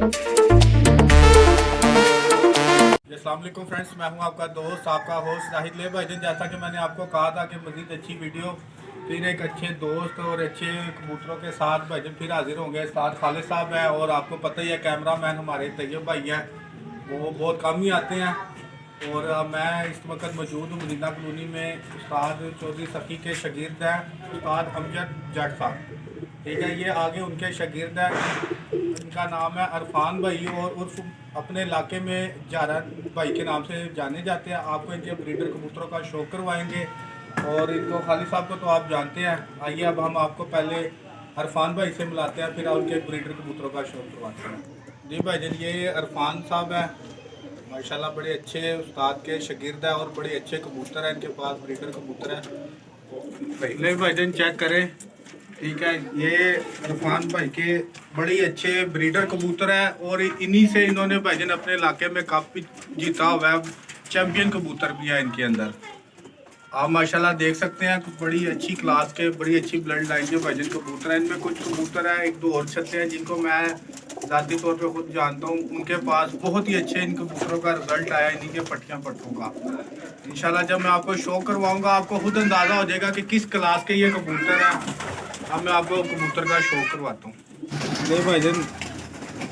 अस्सलाम वालेकुम फ्रेंड्स, मैं हूं आपका दोस्त आपका होस्ट राहिल ले भाईजान। जैसा कि मैंने आपको कहा था कि मज़ीद अच्छी वीडियो फिर एक अच्छे दोस्त और अच्छे कबूतरों के साथ भाईजान फिर हाजिर होंगे। साथ खालिद साहब है और आपको पता ही है कैमरा मैन हमारे तैयब भाई है, वो बहुत कम ही आते हैं। और मैं इस वक्त मौजूद हूँ मदीना कॉलोनी में। उस्ताद चौधरी सफ़ी के शागिर्द हैं उस्ताद अमजद जट साहब, ठीक है। ये आगे उनके शागिर्द हैं, इनका नाम है अरफान भाई और उर्फ अपने इलाके में जारान भाई के नाम से जाने जाते हैं। आपको इनके ब्रीडर कबूतरों का शौक करवाएंगे और इनको खालिद साहब को तो आप जानते हैं। आइए अब हम आपको पहले अरफान भाई से मिलाते हैं, फिर उनके ब्रीडर कबूतरों का शौक करवाते हैं। जी भाईजान, ये अरफान साहब है, माशाल्लाह बड़े अच्छे उस्ताद के शागिर्द है और बड़े अच्छे कबूतर हैं इनके पास, ब्रीडर कबूतर है। पहले भाईजान चेक करें, ठीक है। ये अरफान भाई के बड़े अच्छे ब्रीडर कबूतर है और इन्हीं से इन्होंने भाईजान अपने इलाके में कप भी जीता हुआ है। चैम्पियन कबूतर भी है इनके अंदर, आप माशाल्लाह देख सकते हैं। बड़ी अच्छी क्लास के, बड़ी अच्छी ब्लड लाइन के भाईजान कबूतर हैं। इनमें कुछ कबूतर हैं, एक दो और छत्ते हैं जिनको मैं ज़ाती तौर पे खुद जानता हूँ। उनके पास बहुत ही अच्छे इन कबूतरों का रिजल्ट आया इन्हीं के पट्टियाँ पट्टों का। इंशाल्लाह जब मैं आपको शो करवाऊँगा आपको खुद अंदाज़ा हो जाएगा कि किस क्लास के ये कबूतर हैं। अब मैं आपको कबूतर का शो करवाता हूँ। ये भाईजान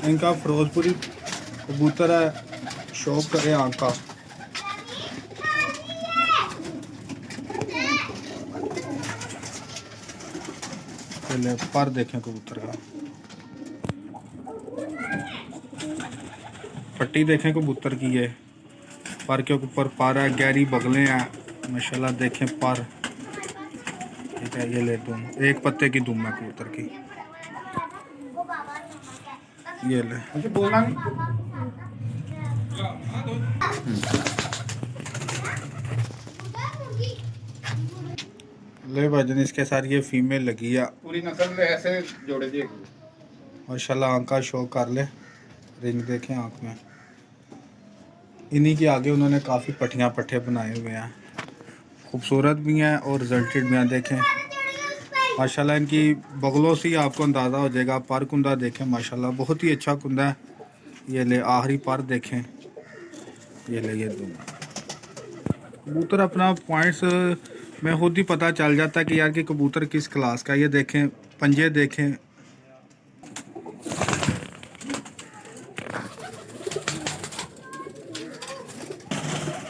इनका फिरोजपुरी कबूतर है, शौक करे आँख का। पहले पर देखें कबूतर का, पट्टी देखें कबूतर की। ये पर के ऊपर पर है, गहरी बगलें हैं माशाल्लाह। देखें पर, ठीक है। ये ले दुम, एक पत्ते की दुम है कबूतर की। ये ले बोलना ले भाईजान, इसके साथ ये फीमेल लगी है, पूरी नस्ल ऐसे जोड़े जी माशाल्लाह। आँख का शो कर ले, रिंग देखें आँख में। इन्हीं के आगे उन्होंने काफ़ी पट्टियाँ पट्टे बनाए हुए हैं, खूबसूरत भी हैं और रिजल्टेड भी हैं। देखें माशाल्लाह, इनकी बगलों से ही आपको अंदाज़ा हो जाएगा। पर कुंदा देखें माशाल्लाह, बहुत ही अच्छा कुंदा है। ये ले आखिरी पर देखें, ये ले। ये दो कबूतर अपना पॉइंट्स में खुद ही पता चल जाता है कि यार कि कबूतर किस क्लास का। ये देखें पंजे देखें,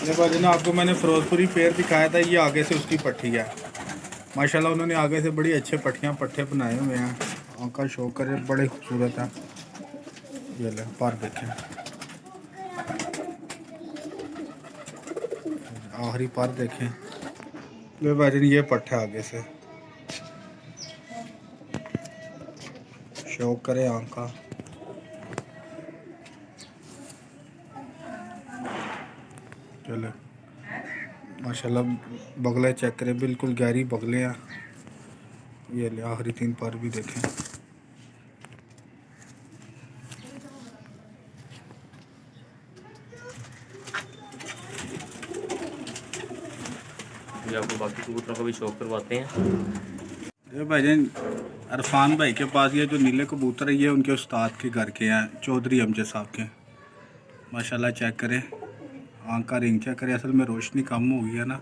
ये भाईजान आपको मैंने फिरोजपुरी पेड़ दिखाया था, ये आगे से उसकी पट्टी है माशाल्लाह। उन्होंने आगे से बड़ी अच्छे पट्टियाँ पट्टे बनाए हुए हैं। आँख का शौक करे, बड़े खूबसूरत है। ये ले पर देखें, आखिरी पर देखें। ले भाईजान ये पट्टा आगे से शौक करे आँख का। चले माशाल्लाह, बगले चेक करें, बिल्कुल गहरी बगले हैं। ये ले आखिरी तीन पर भी देखें। आपको बाकी कबूतरों का भी शौक करवाते हैं। ये भाईजान अरफान भाई के पास ये जो नीले कबूतर है, ये उनके उस्ताद के घर के हैं, चौधरी अमजद साहब के। माशाल्लाह चेक करें, आँख का रिंग चेक करें। असल में रोशनी कम हो गई है ना,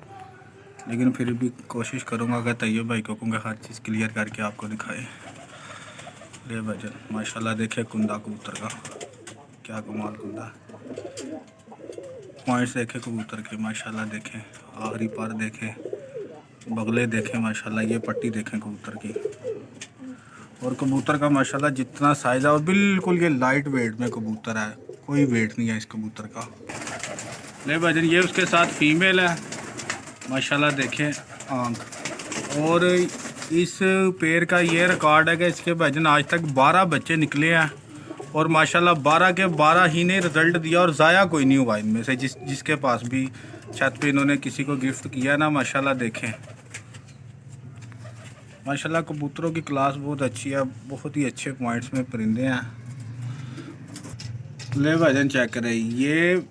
लेकिन फिर भी कोशिश करूँगा अगर तैयब भाई को कहूँगा हर चीज़ क्लियर करके आपको दिखाए। ले भाईजान माशाल्लाह देखे कुंदा कबूतर का, क्या कमाल कुंदा। पॉइंट्स देखे कबूतर के माशाल्लाह, देखें आखिरी पर देखें, बगले देखें माशाल्लाह। ये पट्टी देखें कबूतर की। और कबूतर का माशाल्लाह जितना साइज़ है, और बिल्कुल ये लाइट वेट में कबूतर है, कोई वेट नहीं है इस कबूतर का। ले भाईजान ये उसके साथ फीमेल है माशाल्लाह, देखें आँख। और इस पेड़ का ये रिकॉर्ड है कि इसके भाईजान आज तक 12 बच्चे निकले हैं और माशाल्लाह 12 के 12 ही ने रिज़ल्ट दिया और ज़ाया कोई नहीं हुआ इनमें से। जिसके पास भी छत पे इन्होंने किसी को गिफ्ट किया ना, माशाल्लाह देखें माशाल्लाह। कबूतरों की क्लास बहुत अच्छी है, बहुत ही अच्छे पॉइंट्स में परिंदे हैं। ले भाईजान चेक करें, ये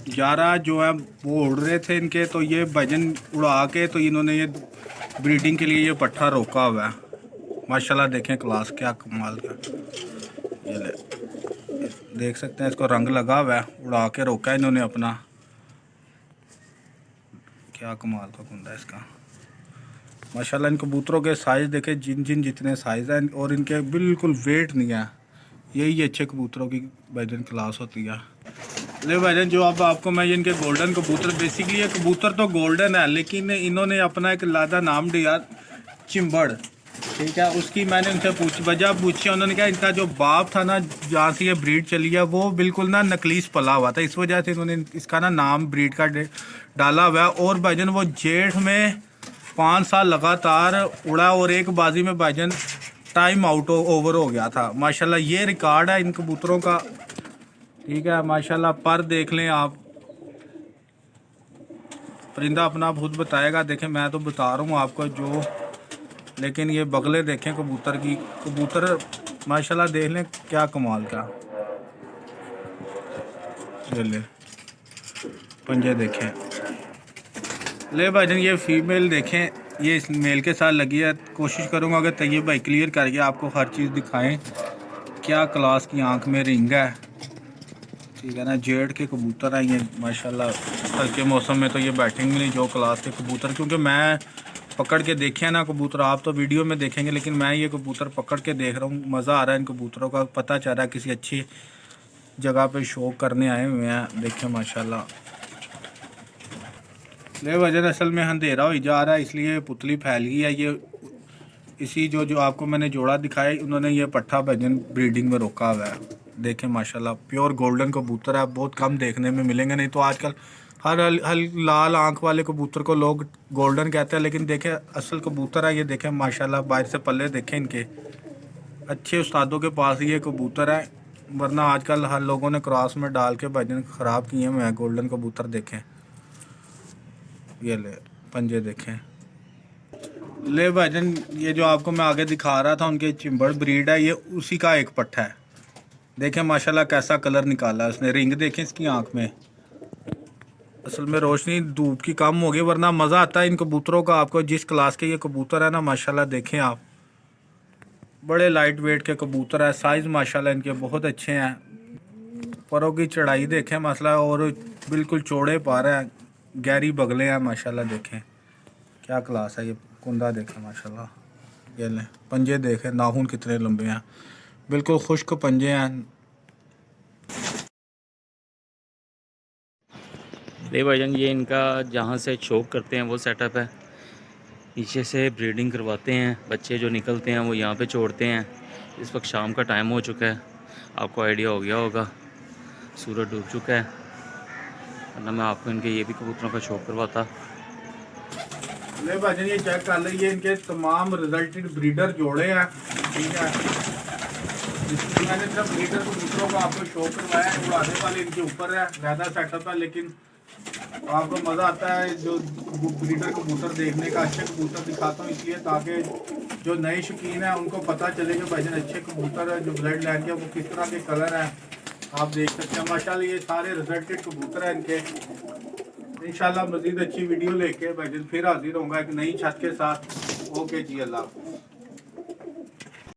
11 जो है वो उड़ रहे थे इनके, तो ये भाईजान उड़ा के तो इन्होंने ये ब्रीडिंग के लिए ये पट्टा रोका हुआ है माशाल्लाह। देखें क्लास क्या कमाल का। ये ले देख सकते हैं इसको रंग लगा हुआ है, उड़ा के रोका है इन्होंने अपना। क्या कमाल का कुंदा है इसका माशाल्लाह। इन कबूतरों के साइज़ देखे, जिन जितने साइज़ हैं, और इनके बिल्कुल वेट नहीं है। यही अच्छे कबूतरों की भाईजान क्लास होती है। ले भाईजान जो अब आपको मैं ये इनके गोल्डन कबूतर, बेसिकली ये कबूतर तो गोल्डन है, लेकिन इन्होंने अपना एक लादा नाम दिया चिंबड़, ठीक है। उसकी मैंने उनसे वजह पूछी, उन्होंने कहा इनका जो बाप था ना, जहाँ से ये ब्रीड चली है, वो बिल्कुल ना नकलीस पला हुआ था, इस वजह से इन्होंने इसका ना नाम ब्रीड का डाला हुआ है। और भाईजान वो जेठ में 5 साल लगातार उड़ा और एक बाजी में भाईजान टाइम आउट ओवर हो गया था। माशाल्लाह ये रिकॉर्ड है इन कबूतरों का, ठीक है माशाल्लाह। पर देख लें आप, परिंदा अपना खुद बताएगा। देखें मैं तो बता रहा हूँ आपको जो, लेकिन ये बगले देखें कबूतर की, कबूतर माशाल्लाह देख लें क्या कमाल का। ले पंजे देखें। ले भाईजान ये फीमेल देखें, ये इस मेल के साथ लगी है। कोशिश करूँगा अगर तैयब भाई क्लियर करके आपको हर चीज़ दिखाएं। क्या क्लास की आंख में रिंग है, ठीक है ना। जेड के कबूतर हैं ये माशाल्लाह। हल्के मौसम में तो ये बैठेंगे नहीं जो क्लास के कबूतर, क्योंकि मैं पकड़ के देखे हैं ना कबूतर, आप तो वीडियो में देखेंगे, लेकिन मैं ये कबूतर पकड़ के देख रहा हूँ। मज़ा आ रहा है इन कबूतरों का, पता चल रहा है किसी अच्छी जगह पे शौक करने आए हुए हैं। देखें माशाल्लाह। ले वजह असल में अंधेरा हो जा रहा है, इसलिए पुतली फैल गई है। ये इसी जो आपको मैंने जोड़ा दिखाया, उन्होंने ये पट्ठा भजन ब्रीडिंग में रोका हुआ है। देखें माशाल्लाह प्योर गोल्डन कबूतर है, बहुत कम देखने में मिलेंगे। नहीं तो आजकल हर लाल आंख वाले कबूतर को लोग गोल्डन कहते हैं, लेकिन देखें असल कबूतर है ये। देखें माशाल्लाह बाहर से पल्ले देखें इनके, अच्छे उस्तादों के पास ये कबूतर है, वरना आजकल हर लोगों ने क्रॉस में डाल के भजन ख़राब किए हुए हैं गोल्डन कबूतर। देखें ये ले पंजे देखें। ले भाईजान ये जो आपको मैं आगे दिखा रहा था उनके चिंबड़ ब्रीड है, ये उसी का एक पट्टा है। देखें माशाल्लाह कैसा कलर निकाला है उसने। रिंग देखें इसकी आंख में, असल में रोशनी धूप की कम हो गई, वरना मज़ा आता है इन कबूतरों का। आपको जिस क्लास के ये कबूतर है ना माशाल्लाह, देखें आप बड़े लाइट वेट के कबूतर है। साइज़ माशाल्लाह इनके बहुत अच्छे हैं। परों की चढ़ाई देखें मसला, और बिल्कुल चौड़े पार हैं, गहरी बगले हैं माशाल्लाह। देखें क्या क्लास है। ये कुंदा देखें माशाल्लाह। ये लें पंजे देखें, नाखून कितने लंबे हैं, बिल्कुल खुश्क पंजे हैं। ले भाईजान ये इनका जहाँ से शौक करते हैं वो सेटअप है। नीचे से ब्रीडिंग करवाते हैं, बच्चे जो निकलते हैं वो यहाँ पे छोड़ते हैं। इस वक्त शाम का टाइम हो चुका है, आपको आइडिया हो गया होगा, सूरज डूब चुका है, वरना मैं आपको इनके ये भी कबूतरों का शौक करवाता। ले भाईजान ये चेक कर लीजिए, इनके तमाम रिजल्टेड ब्रीडर जोड़े हैं, ठीक है। जिसमें मैंने सिर्फ ब्रीडर कबूतरों का आपको शौक करवाया है, उड़ाने वाले इनके ऊपर है, ज़्यादा सेटअप है, लेकिन आपको मज़ा आता है जो ब्रीडर कबूतर देखने का। अच्छे कबूतर दिखाता हूँ इसलिए ताकि जो नए शौकीन हैं उनको पता चले कि भाईजान अच्छे कबूतर है, जो ब्लड लाइन के वो किस तरह के कलर हैं, आप देख सकते हैं माशाल्लाह। ये सारे रिजल्टेड कबूतर हैं इनके। इंशाल्लाह मज़ीद अच्छी वीडियो लेके भाईजान फिर हाजिर होऊंगा एक नई छत के साथ। ओके जी, अल्लाह।